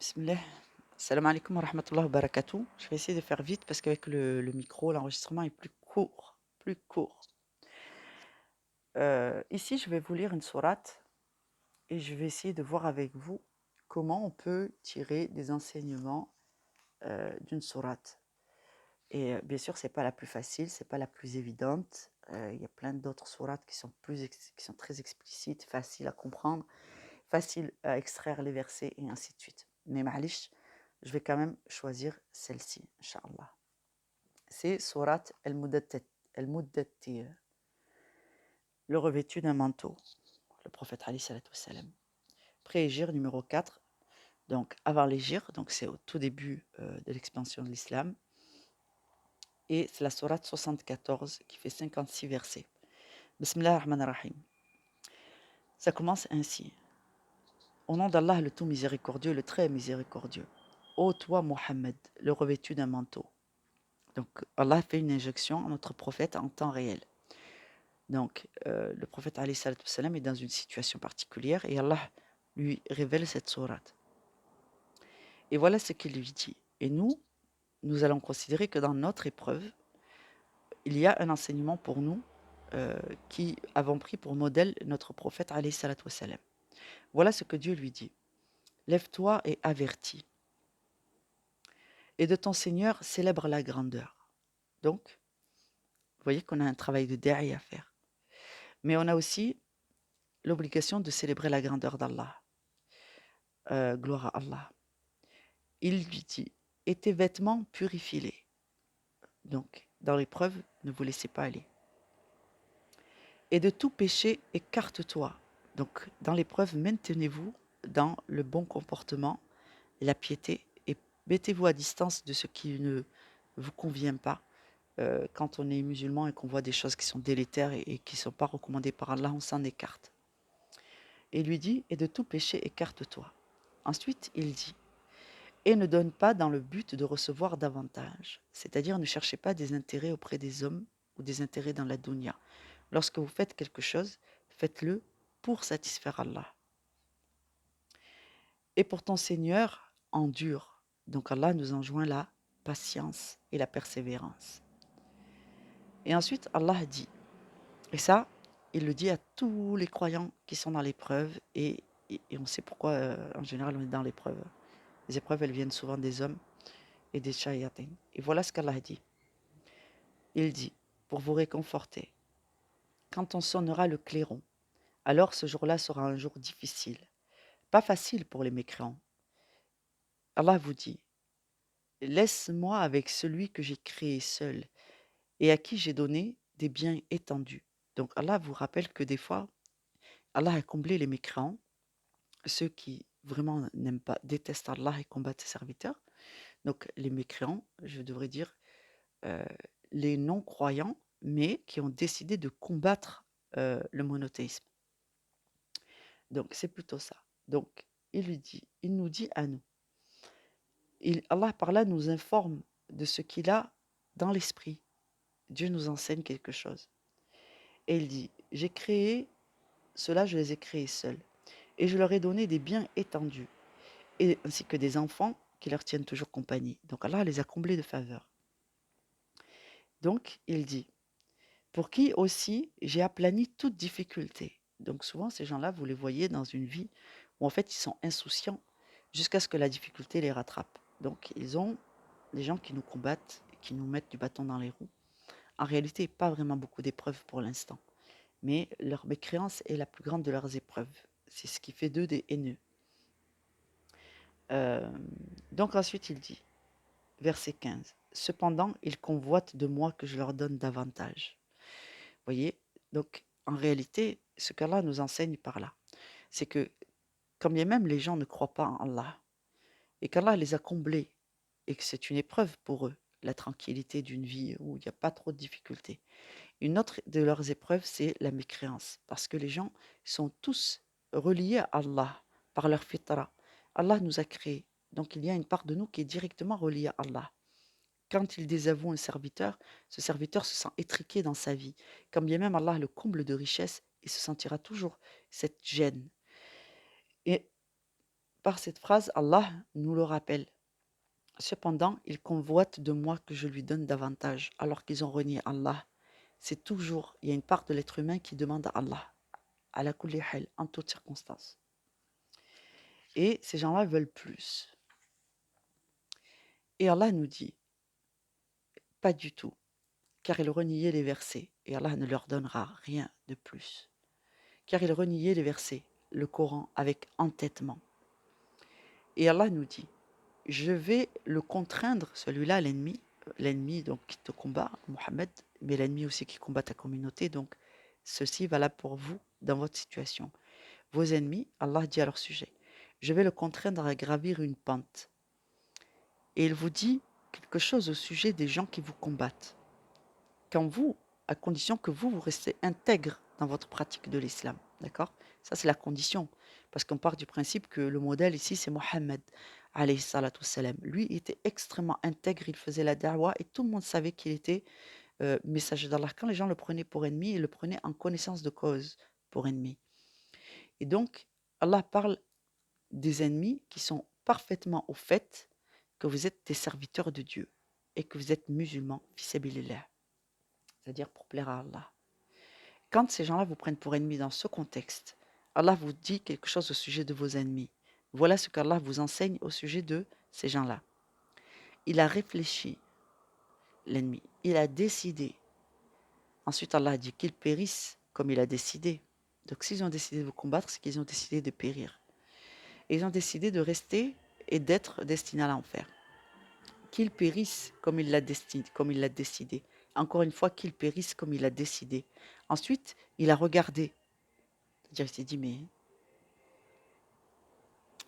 Bismillah. Salam alaikum wa rahmatullahi wa barakatuh. Je vais essayer de faire vite parce qu'avec le micro, l'enregistrement est plus court. Plus court. Ici, je vais vous lire une sourate et je vais essayer de voir avec vous comment on peut tirer des enseignements d'une sourate. Et bien sûr, c'est pas la plus facile, c'est pas la plus évidente. Il y a plein d'autres sourates qui sont qui sont très explicites, faciles à comprendre, faciles à extraire les versets et ainsi de suite. Mais ma'alish, je vais quand même choisir celle-ci, Inch'Allah. C'est Surat Al-Muddattir, le revêtu d'un manteau, le prophète Ali salatu wassalam. Pré-Hégire numéro 4, donc avant l'Hégire, donc c'est au tout début de l'expansion de l'islam. Et c'est la Surat 74 qui fait 56 versets. Bismillah ar-Rahman ar-Rahim. Ça commence ainsi. Au nom d'Allah, le tout miséricordieux, le très miséricordieux. Ô toi, Mohammed, le revêtu d'un manteau. Donc, Allah fait une injection à notre prophète en temps réel. Donc, le prophète alayhi salatu wassalam est dans une situation particulière et Allah lui révèle cette sourate. Et voilà ce qu'il lui dit. Et nous allons considérer que dans notre épreuve, il y a un enseignement pour nous qui avons pris pour modèle notre prophète alayhi salatu wassalam. Voilà ce que Dieu lui dit. Lève-toi et avertis. Et de ton Seigneur, célèbre la grandeur. Donc, vous voyez qu'on a un travail de da'i à faire. Mais on a aussi l'obligation de célébrer la grandeur d'Allah. Gloire à Allah. Il lui dit, et tes vêtements purifie-les. Donc, dans l'épreuve, ne vous laissez pas aller. Et de tout péché, écarte-toi. Donc, dans l'épreuve, maintenez-vous dans le bon comportement, la piété, et mettez-vous à distance de ce qui ne vous convient pas. Quand on est musulman et qu'on voit des choses qui sont délétères et qui ne sont pas recommandées par Allah, on s'en écarte. Et il lui dit, et de tout péché, écarte-toi. Ensuite, il dit, et ne donne pas dans le but de recevoir davantage. C'est-à-dire, ne cherchez pas des intérêts auprès des hommes ou des intérêts dans la dunya. Lorsque vous faites quelque chose, faites-le pour satisfaire Allah. Et pour ton Seigneur, endure. Donc Allah nous enjoint la patience et la persévérance. Et ensuite, Allah dit, et ça, il le dit à tous les croyants qui sont dans l'épreuve, et on sait pourquoi, en général, on est dans l'épreuve. Les épreuves, elles viennent souvent des hommes et des shayatin. Et voilà ce qu'Allah dit. Il dit, pour vous réconforter, quand on sonnera le clairon, alors ce jour-là sera un jour difficile, pas facile pour les mécréants. Allah vous dit, laisse-moi avec celui que j'ai créé seul et à qui j'ai donné des biens étendus. Donc Allah vous rappelle que des fois, Allah a comblé les mécréants, ceux qui vraiment n'aiment pas, détestent Allah et combattent ses serviteurs. Donc les mécréants, je devrais dire, euh, les non-croyants, mais qui ont décidé de combattre le monothéisme. Donc c'est plutôt ça. Donc il nous dit à nous. Allah par là nous informe de ce qu'il a dans l'esprit. Dieu nous enseigne quelque chose. Et il dit, j'ai créé, ceux-là je les ai créés seuls. Et je leur ai donné des biens étendus, et, ainsi que des enfants qui leur tiennent toujours compagnie. Donc Allah les a comblés de faveurs. Donc il dit, pour qui aussi j'ai aplani toute difficulté. Donc souvent, ces gens-là, vous les voyez dans une vie où en fait, ils sont insouciants jusqu'à ce que la difficulté les rattrape. Donc ils ont des gens qui nous combattent, qui nous mettent du bâton dans les roues. En réalité, pas vraiment beaucoup d'épreuves pour l'instant. Mais leur mécréance est la plus grande de leurs épreuves. C'est ce qui fait d'eux des haineux. Euh, donc ensuite, il dit, verset 15, cependant, ils convoitent de moi que je leur donne davantage. Voyez, donc en réalité, ce qu'Allah nous enseigne par là, c'est que quand bien même les gens ne croient pas en Allah, et qu'Allah les a comblés, et que c'est une épreuve pour eux, la tranquillité d'une vie où il n'y a pas trop de difficultés. Une autre de leurs épreuves, c'est la mécréance, parce que les gens sont tous reliés à Allah par leur fitra. Allah nous a créés, donc il y a une part de nous qui est directement reliée à Allah. Quand il désavoue un serviteur, ce serviteur se sent étriqué dans sa vie. Quand bien même Allah le comble de richesse, il se sentira toujours cette gêne. Et par cette phrase, Allah nous le rappelle. Cependant, ils convoitent de moi que je lui donne davantage, alors qu'ils ont renié Allah. C'est toujours, il y a une part de l'être humain qui demande à Allah, à la kulli hal, en toutes circonstances. Et ces gens-là veulent plus. Et Allah nous dit, pas du tout, car ils reniaient les versets, et Allah ne leur donnera rien de plus. Car ils reniaient les versets, le Coran, avec entêtement. Et Allah nous dit, je vais le contraindre, celui-là, l'ennemi donc qui te combat, Mohammed, mais l'ennemi aussi qui combat ta communauté, donc ceci va là pour vous dans votre situation. Vos ennemis, Allah dit à leur sujet, je vais le contraindre à gravir une pente. Et il vous dit quelque chose au sujet des gens qui vous combattent. Quand vous, à condition que vous restez intègre dans votre pratique de l'islam, d'accord? Ça, c'est la condition. Parce qu'on part du principe que le modèle ici, c'est Mohammed, alayhi salatu wassalam. Lui, il était extrêmement intègre, il faisait la da'wah et tout le monde savait qu'il était messager d'Allah. Quand les gens le prenaient pour ennemi, ils le prenaient en connaissance de cause pour ennemi. Et donc, Allah parle des ennemis qui sont parfaitement au fait que vous êtes des serviteurs de Dieu et que vous êtes musulmans, fisabilillah, c'est-à-dire pour plaire à Allah. Quand ces gens-là vous prennent pour ennemis dans ce contexte, Allah vous dit quelque chose au sujet de vos ennemis. Voilà ce qu'Allah vous enseigne au sujet de ces gens-là. Il a réfléchi, l'ennemi. Il a décidé. Ensuite, Allah a dit qu'ils périssent comme il a décidé. Donc, s'ils ont décidé de vous combattre, c'est qu'ils ont décidé de périr. Et ils ont décidé de rester et d'être destinés à l'enfer. Qu'ils périssent comme il l'a décidé. Encore une fois, qu'ils périssent comme il a décidé. Ensuite, il a regardé. C'est-à-dire, il s'est dit, mais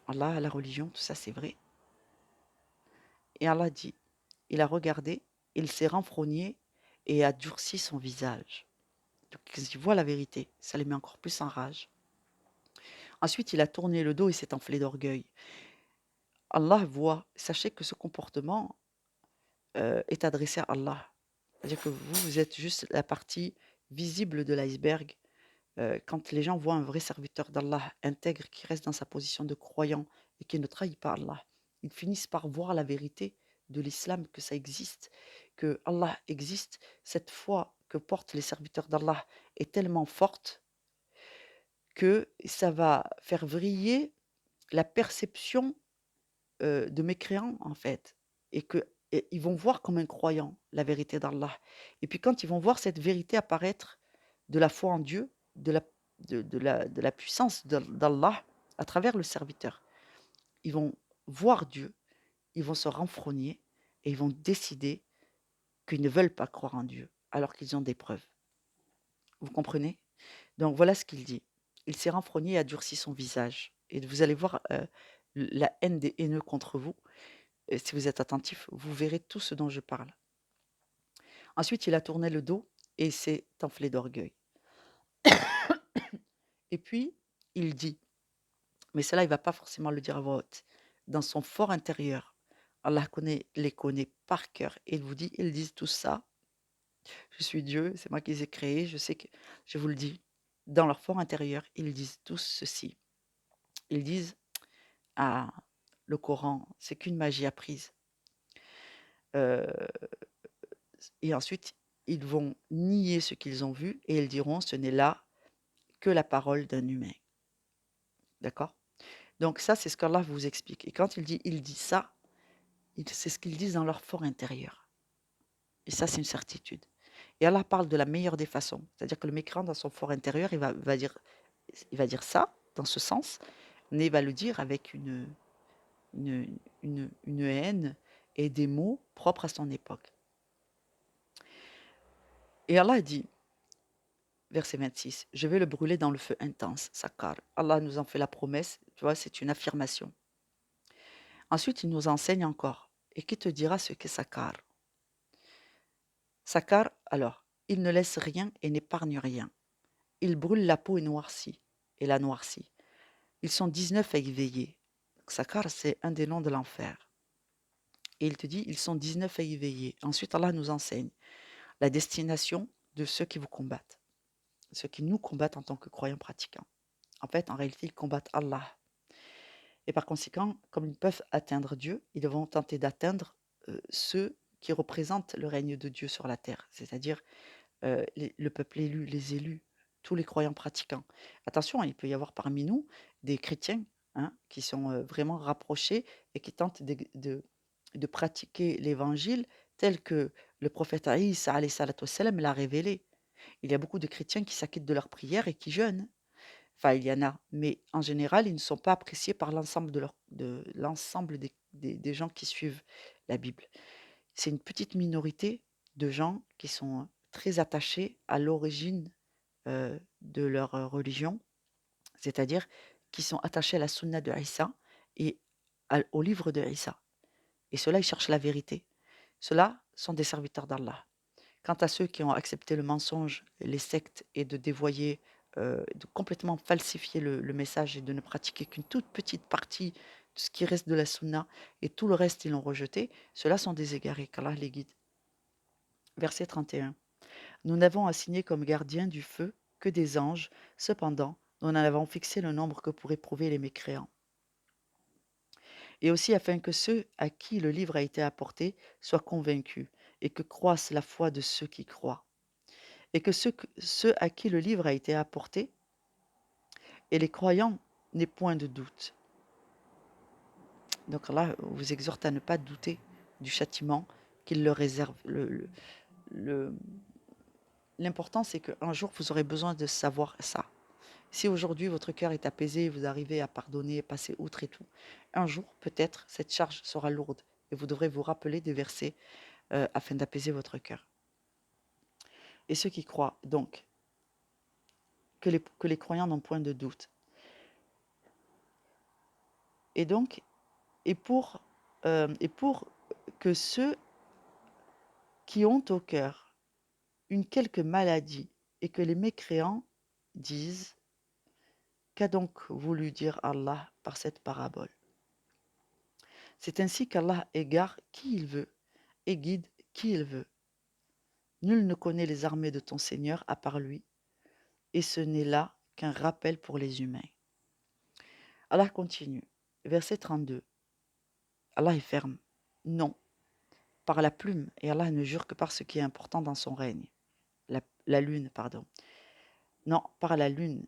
Allah, la religion, tout ça, c'est vrai. Et Allah dit, il a regardé, il s'est renfrogné et a durci son visage. Donc, il voit la vérité, ça les met encore plus en rage. Ensuite, il a tourné le dos et s'est enflé d'orgueil. Allah voit, sachez que ce comportement est adressé à Allah. C'est-à-dire que vous êtes juste la partie visible de l'iceberg. Quand les gens voient un vrai serviteur d'Allah intègre qui reste dans sa position de croyant et qui ne trahit pas Allah, ils finissent par voir la vérité de l'islam, que ça existe, que Allah existe. Cette foi que portent les serviteurs d'Allah est tellement forte que ça va faire vriller la perception de mécréants en fait, et ils vont voir comme un croyant la vérité d'Allah. Et puis quand ils vont voir cette vérité apparaître de la foi en Dieu, de la puissance d'Allah à travers le serviteur, ils vont voir Dieu, ils vont se renfrogner et ils vont décider qu'ils ne veulent pas croire en Dieu alors qu'ils ont des preuves. Vous comprenez? Donc voilà ce qu'il dit. Il s'est renfrogné et a durci son visage. Et vous allez voir la haine des haineux contre vous. Et si vous êtes attentif, vous verrez tout ce dont je parle. Ensuite, il a tourné le dos et s'est enflé d'orgueil. Et puis, il dit, mais cela, il ne va pas forcément le dire à voix haute, dans son fort intérieur, Allah les connaît par cœur. Et il vous dit, ils disent tout ça, je suis Dieu, c'est moi qui les ai créés, je sais que, je vous le dis, dans leur fort intérieur, ils disent tous ceci. Ils disent, ah, le Coran, c'est qu'une magie apprise. Et ensuite, ils vont nier ce qu'ils ont vu et ils diront, ce n'est là que la parole d'un humain. D'accord? Donc ça, c'est ce qu'Allah vous explique. Et quand il dit ça, c'est ce qu'ils disent dans leur fort intérieur. Et ça, c'est une certitude. Et Allah parle de la meilleure des façons. C'est-à-dire que le mécréant, dans son fort intérieur, il va dire ça, dans ce sens, mais il va le dire avec une haine et des mots propres à son époque. Et Allah dit, verset 26, je vais le brûler dans le feu intense, Sakar. Allah nous en fait la promesse, tu vois, c'est une affirmation. Ensuite, il nous enseigne encore. Et qui te dira ce qu'est Sakar? Sakar, alors, il ne laisse rien et n'épargne rien. Il brûle la peau et la noircit. Ils sont 19 à y veiller. Sakar, c'est un des noms de l'enfer. Et il te dit, ils sont 19 à y veiller. Ensuite, Allah nous enseigne la destination de ceux qui vous combattent, ceux qui nous combattent en tant que croyants pratiquants. En fait, en réalité, ils combattent Allah. Et par conséquent, comme ils peuvent atteindre Dieu, ils vont tenter d'atteindre ceux qui représentent le règne de Dieu sur la terre, c'est-à-dire le peuple élu, les élus, tous les croyants pratiquants. Attention, il peut y avoir parmi nous des chrétiens hein, qui sont vraiment rapprochés et qui tentent de pratiquer l'évangile tel que le prophète Isa alayhi salatu wassalam, l'a révélé. Il y a beaucoup de chrétiens qui s'acquittent de leurs prières et qui jeûnent. Enfin, il y en a, mais en général, ils ne sont pas appréciés par l'ensemble de l'ensemble des gens qui suivent la Bible. C'est une petite minorité de gens qui sont très attachés à l'origine de leur religion, c'est-à-dire qui sont attachés à la sunna de Isa et au livre de Isa. Et ceux-là, ils cherchent la vérité. Ceux-là sont des serviteurs d'Allah. Quant à ceux qui ont accepté le mensonge, les sectes et de dévoyer, de complètement falsifier le message et de ne pratiquer qu'une toute petite partie de ce qui reste de la sunna et tout le reste ils l'ont rejeté, ceux-là sont des égarés, qu'Allah les guide. Verset 31. Nous n'avons assigné comme gardiens du feu que des anges, cependant, nous en avons fixé le nombre que pourraient prouver les mécréants. Et aussi afin que ceux à qui le livre a été apporté soient convaincus et que croisse la foi de ceux qui croient. Et que ceux à qui le livre a été apporté et les croyants n'aient point de doute. Donc Allah vous exhorte à ne pas douter du châtiment qu'il leur réserve. L'important, c'est qu'un jour, vous aurez besoin de savoir ça. Si aujourd'hui, votre cœur est apaisé, vous arrivez à pardonner, passer outre et tout, un jour, peut-être, cette charge sera lourde et vous devrez vous rappeler des versets afin d'apaiser votre cœur. Et ceux qui croient, donc, que les croyants n'ont point de doute. Et donc, et pour que ceux qui ont au cœur une quelque maladie et que les mécréants disent: qu'a donc voulu dire Allah par cette parabole? C'est ainsi qu'Allah égare qui il veut et guide qui il veut. Nul ne connaît les armées de ton Seigneur à part lui, et ce n'est là qu'un rappel pour les humains. Allah continue, verset 32. Allah est ferme. Non, par la plume, et Allah ne jure que par ce qui est important dans son règne. La lune, pardon. Non, par la lune,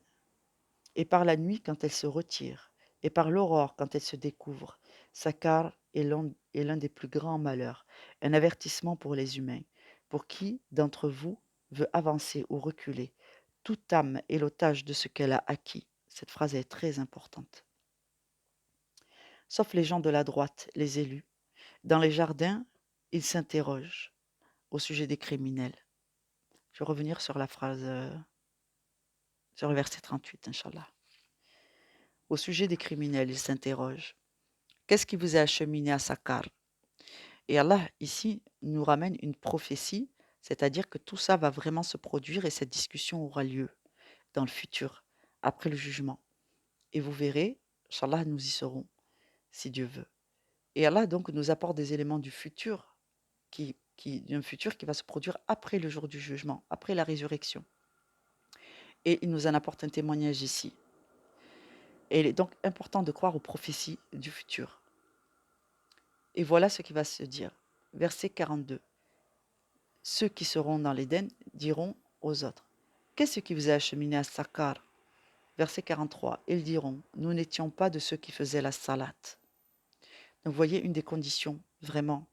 et par la nuit quand elle se retire, et par l'aurore quand elle se découvre. Sakar est l'un des plus grands malheurs, un avertissement pour les humains. Pour qui d'entre vous veut avancer ou reculer? Toute âme est l'otage de ce qu'elle a acquis. Cette phrase est très importante. Sauf les gens de la droite, les élus. Dans les jardins, ils s'interrogent au sujet des criminels. Je vais revenir sur la phrase, sur le verset 38, Inch'Allah. Au sujet des criminels, ils s'interrogent. Qu'est-ce qui vous a acheminé à Sakar? Et Allah, ici, nous ramène une prophétie, c'est-à-dire que tout ça va vraiment se produire et cette discussion aura lieu dans le futur, après le jugement. Et vous verrez, Inch'Allah, nous y serons, si Dieu veut. Et Allah, donc, nous apporte des éléments du futur, d'un futur qui va se produire après le jour du jugement, après la résurrection. Et il nous en apporte un témoignage ici. Et il est donc important de croire aux prophéties du futur. Et voilà ce qui va se dire. Verset 42. Ceux qui seront dans l'Éden diront aux autres: qu'est-ce qui vous a acheminé à Sakar? Verset 43. Ils diront: nous n'étions pas de ceux qui faisaient la salat. Donc vous voyez, une des conditions vraiment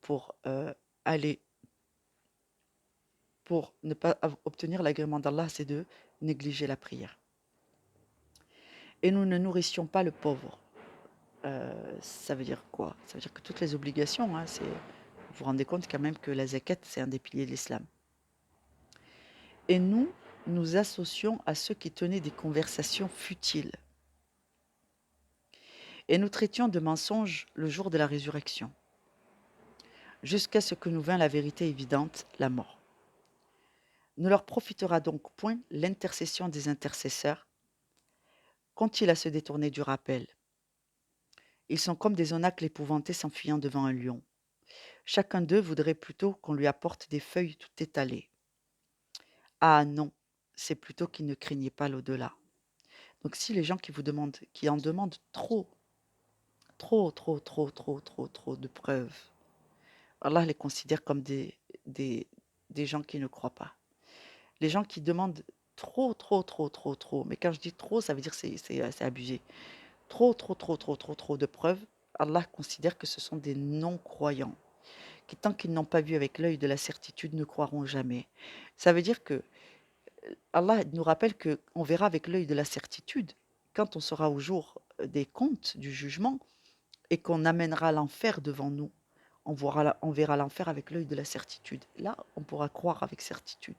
pour aller, pour ne pas obtenir l'agrément d'Allah, c'est de négliger la prière. Et nous ne nourrissions pas le pauvre. Ça veut dire quoi? Ça veut dire que toutes les obligations, hein, vous vous rendez compte quand même que la zakat, c'est un des piliers de l'islam. Et nous, nous associons à ceux qui tenaient des conversations futiles. Et nous traitions de mensonges le jour de la résurrection, jusqu'à ce que nous vînt la vérité évidente, la mort. Ne leur profitera donc point l'intercession des intercesseurs, qu'ont-ils à se détourner du rappel? Ils sont comme des onacles épouvantés s'enfuyant devant un lion. Chacun d'eux voudrait plutôt qu'on lui apporte des feuilles tout étalées. Ah non, c'est plutôt qu'ils ne craignaient pas l'au-delà. Donc si les gens qui en demandent trop, trop, trop, trop, trop, trop, trop de preuves, Allah les considère comme des, des gens qui ne croient pas. Les gens qui demandent trop, trop, trop, trop, trop, mais quand je dis trop, ça veut dire que c'est abusé. Trop, trop, trop, trop, trop, trop de preuves, Allah considère que ce sont des non-croyants, qui tant qu'ils n'ont pas vu avec l'œil de la certitude ne croiront jamais. Ça veut dire que Allah nous rappelle que on verra avec l'œil de la certitude quand on sera au jour des comptes, du jugement, et qu'on amènera l'enfer devant nous. On verra l'enfer avec l'œil de la certitude. Là, on pourra croire avec certitude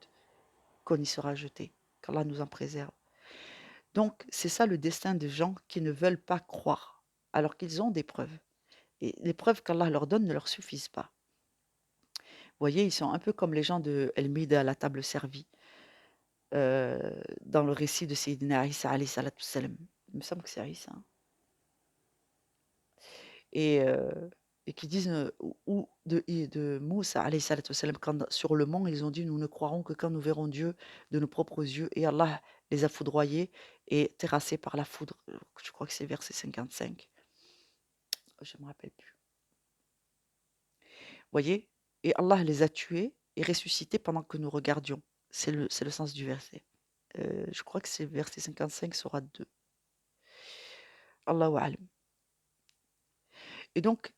qu'on y sera jeté, qu'Allah nous en préserve. Donc, c'est ça le destin des gens qui ne veulent pas croire, alors qu'ils ont des preuves. Et les preuves qu'Allah leur donne ne leur suffisent pas. Vous voyez, ils sont un peu comme les gens de El-Mida à la table servie, dans le récit de Sayyidina Isa alayhi salatu salam. Il me semble que c'est Isa, hein. Et, heu, et qui disent, ou de Moussa alayhi salatu wassalam, quand sur le mont, ils ont dit: «Nous ne croirons que quand nous verrons Dieu de nos propres yeux», et Allah les a foudroyés et terrassés par la foudre. Je crois que c'est verset 55. Je ne me rappelle plus. Voyez? Et Allah les a tués et ressuscités pendant que nous regardions. C'est le sens du verset. Je crois que c'est verset 55 sourate 2. Allahu a'lam. Et donc,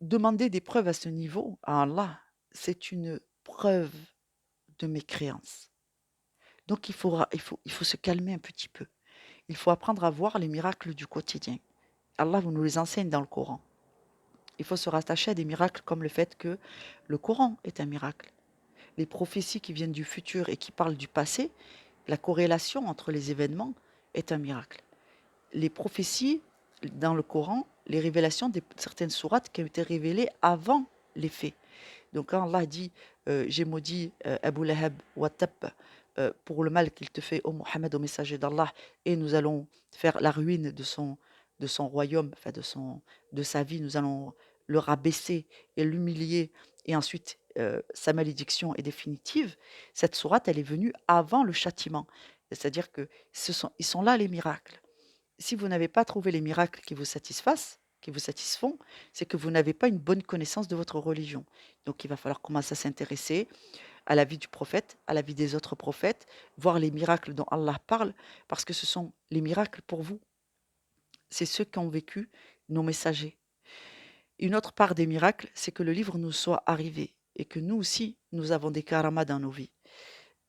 demander des preuves à ce niveau à Allah, c'est une preuve de mécréance. Donc il faut se calmer un petit peu. Il faut apprendre à voir les miracles du quotidien. Allah vous nous les enseigne dans le Coran. Il faut se rattacher à des miracles comme le fait que le Coran est un miracle. Les prophéties qui viennent du futur et qui parlent du passé, la corrélation entre les événements est un miracle. Les prophéties dans le Coran, les révélations de certaines sourates qui ont été révélées avant les faits. Donc quand Allah dit j'ai maudit Abu Lahab wa Tab pour le mal qu'il te fait, ô Mohammed, au messager d'Allah, et nous allons faire la ruine de son royaume, enfin de sa vie, nous allons le rabaisser et l'humilier, et ensuite sa malédiction est définitive. Cette sourate, elle est venue avant le châtiment. C'est-à-dire que ils sont là les miracles. Si vous n'avez pas trouvé les miracles qui vous satisfont, c'est que vous n'avez pas une bonne connaissance de votre religion. Donc il va falloir commencer à s'intéresser à la vie du prophète, à la vie des autres prophètes, voir les miracles dont Allah parle, parce que ce sont les miracles pour vous. C'est ceux qui ont vécu nos messagers. Une autre part des miracles, c'est que le livre nous soit arrivé et que nous aussi, nous avons des karamas dans nos vies.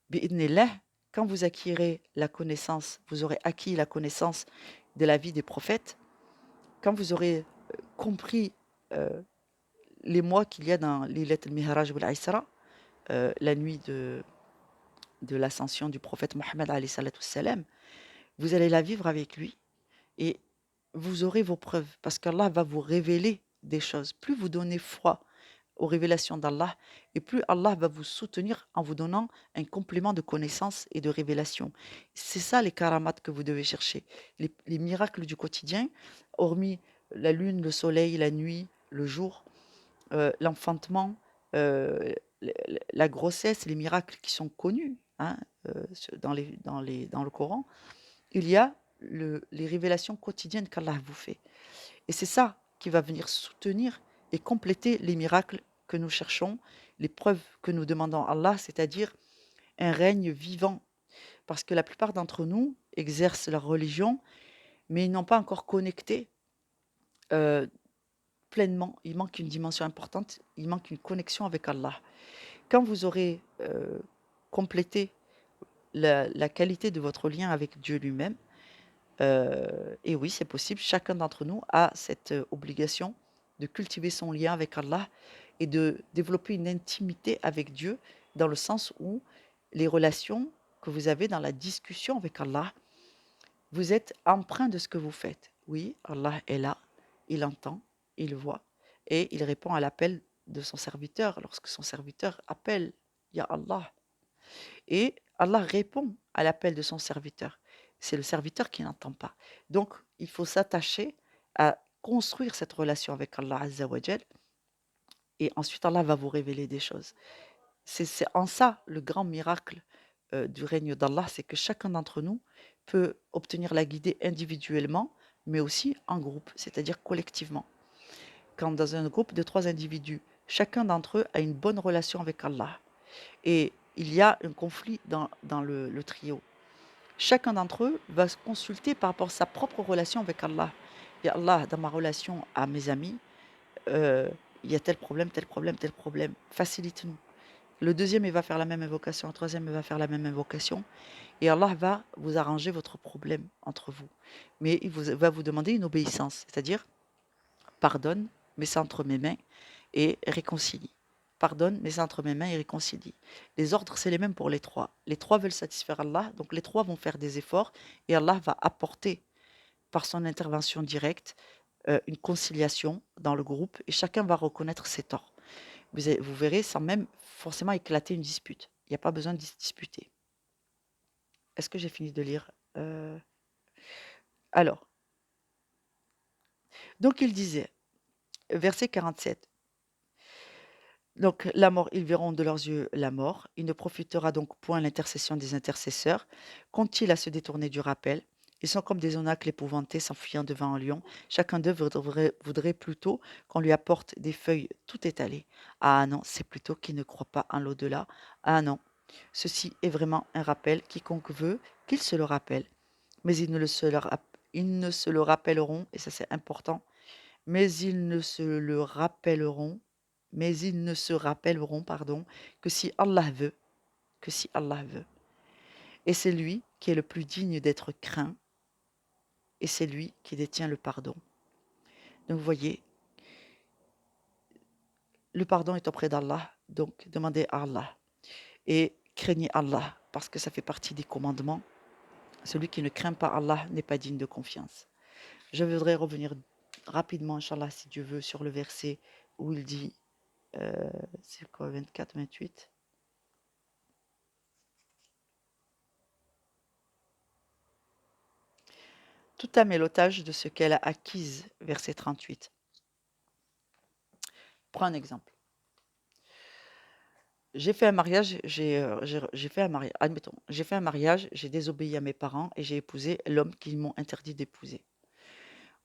Bi'idhnillah, quand vous acquirez la connaissance, vous aurez acquis la connaissance de la vie des prophètes, quand vous aurez compris les mois qu'il y a dans Lilat al-Mihraj wal Isra, la nuit de l'ascension du prophète Mohammed alayhi salatu wassalam, vous allez la vivre avec lui et vous aurez vos preuves parce qu'Allah va vous révéler des choses. Plus vous donnez foi aux révélations d'Allah et plus Allah va vous soutenir en vous donnant un complément de connaissances et de révélations. C'est ça les karamats que vous devez chercher. Les miracles du quotidien, hormis la lune, le soleil, la nuit, le jour, l'enfantement, la grossesse, les miracles qui sont connus, hein, dans le Coran, il y a les révélations quotidiennes qu'Allah vous fait. Et c'est ça qui va venir soutenir et compléter les miracles que nous cherchons, les preuves que nous demandons à Allah, c'est-à-dire un règne vivant. Parce que la plupart d'entre nous exercent leur religion, mais ils n'ont pas encore connecté euh, pleinement. Il manque une dimension importante, il manque une connexion avec Allah. Quand vous aurez complété la qualité de votre lien avec Dieu lui-même, et oui, c'est possible, chacun d'entre nous a cette obligation de cultiver son lien avec Allah et de développer une intimité avec Dieu, dans le sens où les relations que vous avez dans la discussion avec Allah, vous êtes empreint de ce que vous faites. Oui, Allah est là, il entend, il voit, et il répond à l'appel de son serviteur lorsque son serviteur appelle Ya Allah. Et Allah répond à l'appel de son serviteur. C'est le serviteur qui n'entend pas. Donc, il faut s'attacher à construire cette relation avec Allah Azza wa Jal, et ensuite Allah va vous révéler des choses. C'est en ça le grand miracle du règne d'Allah, c'est que chacun d'entre nous peut obtenir la guidée individuellement, mais aussi en groupe, c'est-à-dire collectivement. Quand dans un groupe de 3 individus, chacun d'entre eux a une bonne relation avec Allah et il y a un conflit dans le trio. Chacun d'entre eux va se consulter par rapport à sa propre relation avec Allah. Et Allah, dans ma relation à mes amis, euh, il y a tel problème, tel problème, tel problème. Facilite-nous. Le deuxième, il va faire la même invocation. Le troisième, il va faire la même invocation. Et Allah va vous arranger votre problème entre vous. Mais va vous demander une obéissance, c'est-à-dire pardonne, mets ça entre mes mains et réconcilie. Pardonne, mets ça entre mes mains et réconcilie. Les ordres, c'est les mêmes pour les trois. Les trois veulent satisfaire Allah, donc les trois vont faire des efforts et Allah va apporter par son intervention directe une conciliation dans le groupe et chacun va reconnaître ses torts. Vous verrez sans même forcément éclater une dispute. Il n'y a pas besoin de se disputer. Est-ce que j'ai fini de lire Alors, donc il disait, verset 47. Donc la mort, ils verront de leurs yeux la mort. Il ne profitera donc point l'intercession des intercesseurs. Qu'ont-ils à se détourner du rappel? Ils sont comme des onacles épouvantés s'enfuyant devant un lion. Chacun d'eux voudrait plutôt qu'on lui apporte des feuilles tout étalées. Ah non, c'est plutôt qu'ils ne croient pas en l'au-delà. Ah non, ceci est vraiment un rappel. Quiconque veut qu'il se le rappelle. Mais ils ne se le rappelleront, et ça c'est important, mais ils ne se le rappelleront, mais ils ne se rappelleront, pardon, que si Allah veut, que si Allah veut. Et c'est lui qui est le plus digne d'être craint, et c'est lui qui détient le pardon. Donc vous voyez, le pardon est auprès d'Allah, donc demandez à Allah. Et craignez Allah, parce que ça fait partie des commandements. Celui qui ne craint pas Allah n'est pas digne de confiance. Je voudrais revenir rapidement, Inch'Allah, si Dieu veut, sur le verset où il dit, c'est quoi, 24, 28 ? Toute âme est l'otage de ce qu'elle a acquise, verset 38. Prends un exemple. J'ai fait un mariage, j'ai fait un mariage, admettons, j'ai fait un mariage, j'ai désobéi à mes parents et j'ai épousé l'homme qu'ils m'ont interdit d'épouser.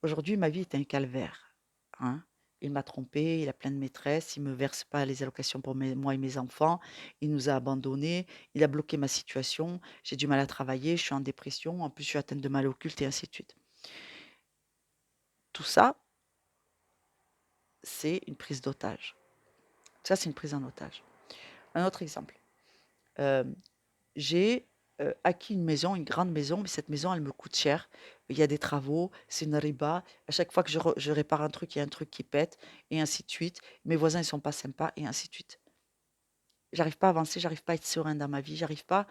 Aujourd'hui, ma vie est un calvaire, hein. Il m'a trompé, il a plein de maîtresses, il me verse pas les allocations pour moi et mes enfants, il nous a abandonnés, il a bloqué ma situation, j'ai du mal à travailler, je suis en dépression, en plus je suis atteinte de mal occulte et ainsi de suite. Tout ça, c'est une prise d'otage. Ça, c'est une prise en otage. Un autre exemple. J'ai acquis une maison, une grande maison, mais cette maison, elle me coûte cher. Il y a des travaux, c'est une riba. À chaque fois que je répare un truc, il y a un truc qui pète, et ainsi de suite. Mes voisins, ils sont pas sympas, et ainsi de suite. J'arrive pas à avancer, j'arrive pas à être serein dans ma vie, j'arrive pas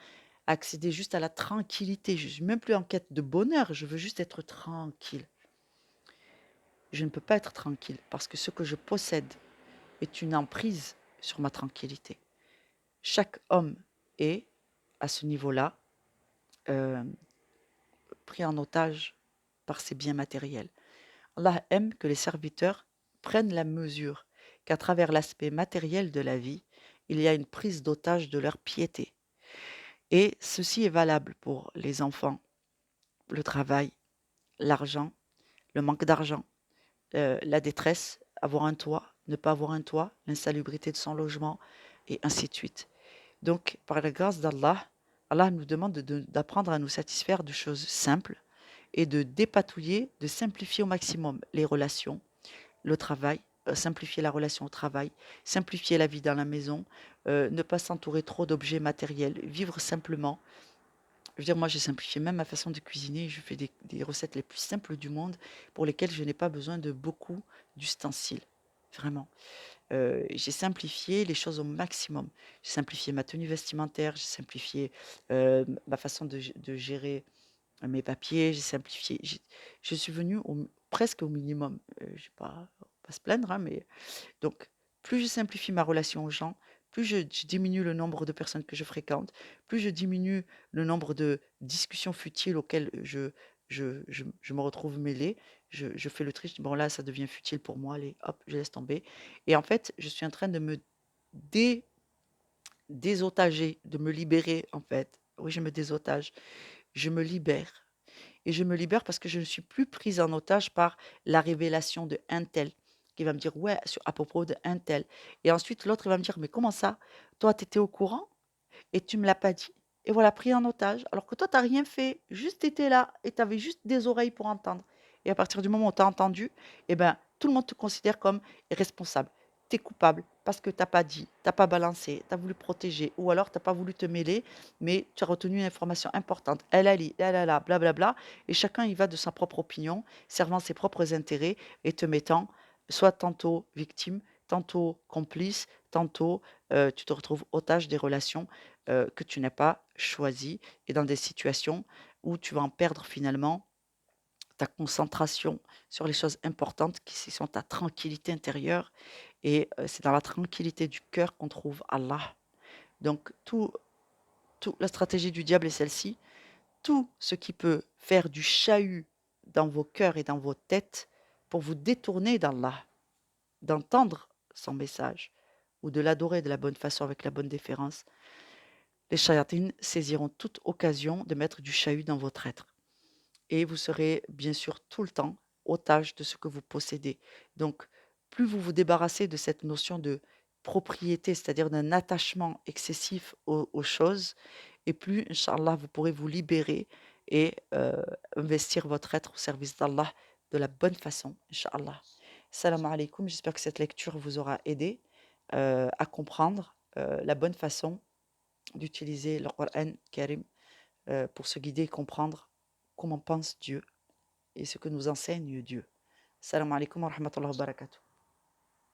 à accéder juste à la tranquillité. Je suis même plus en quête de bonheur, je veux juste être tranquille. Je ne peux pas être tranquille parce que ce que je possède est une emprise sur ma tranquillité. Chaque homme est, à ce niveau-là, pris en otage par ses biens matériels. Allah aime que les serviteurs prennent la mesure qu'à travers l'aspect matériel de la vie, il y a une prise d'otage de leur piété. Et ceci est valable pour les enfants, le travail, l'argent, le manque d'argent, la détresse, avoir un toit, ne pas avoir un toit, l'insalubrité de son logement, et ainsi de suite. Donc, par la grâce d'Allah, Allah nous demande d'apprendre à nous satisfaire de choses simples et de dépatouiller, de simplifier au maximum les relations, le travail, simplifier la relation au travail, simplifier la vie dans la maison, ne pas s'entourer trop d'objets matériels, vivre simplement. Je veux dire, moi, j'ai simplifié même ma façon de cuisiner. Je fais des recettes les plus simples du monde pour lesquelles je n'ai pas besoin de beaucoup d'ustensiles. Vraiment. J'ai simplifié les choses au maximum. J'ai simplifié ma tenue vestimentaire, j'ai simplifié ma façon de gérer mes papiers, j'ai simplifié. Je suis venue presque au minimum. Je ne vais pas se plaindre, hein, mais donc plus je simplifie ma relation aux gens, plus je diminue le nombre de personnes que je fréquente, plus je diminue le nombre de discussions futiles auxquelles je me retrouve mêlée. Je fais le tri, je dis bon là ça devient futile pour moi, allez hop, je laisse tomber. Et en fait, je suis en train de me dé désotager, de me libérer en fait. Oui, je me désotage. Je me libère et je me libère parce que je ne suis plus prise en otage par la révélation de un tel qui va me dire: «Ouais, à propos de un tel», et ensuite l'autre il va me dire: «Mais comment ça? Toi, tu étais au courant et tu me l'as pas dit, et voilà, pris en otage, alors que toi, tu as rien fait, juste tu étais là et tu avais juste des oreilles pour entendre», et à partir du moment où tu as entendu, eh ben, tout le monde te considère comme responsable. Tu es coupable parce que tu as pas dit, tu as pas balancé, tu as voulu protéger ou alors tu as pas voulu te mêler, mais tu as retenu une information importante. Elle a dit, elle a là, blablabla, et chacun y va de sa propre opinion, servant ses propres intérêts et te mettant soit tantôt victime, tantôt complice, tantôt tu te retrouves otage des relations que tu n'as pas choisies, et dans des situations où tu vas en perdre finalement ta concentration sur les choses importantes qui sont ta tranquillité intérieure, et c'est dans la tranquillité du cœur qu'on trouve Allah. Donc la stratégie du diable est celle-ci: tout ce qui peut faire du chahut dans vos cœurs et dans vos têtes pour vous détourner d'Allah, d'entendre son message ou de l'adorer de la bonne façon avec la bonne déférence, les shayatines saisiront toute occasion de mettre du chahut dans votre être. Et vous serez bien sûr tout le temps otage de ce que vous possédez. Donc, plus vous vous débarrassez de cette notion de propriété, c'est-à-dire d'un attachement excessif aux choses, et plus, Inch'Allah, vous pourrez vous libérer et investir votre être au service d'Allah de la bonne façon, Inch'Allah. Salam alaikum, j'espère que cette lecture vous aura aidé à comprendre la bonne façon d'utiliser le Coran Karim pour se guider et comprendre comment pense Dieu et ce que nous enseigne Dieu. Salam alaikum wa rahmatullahi wa barakatuh.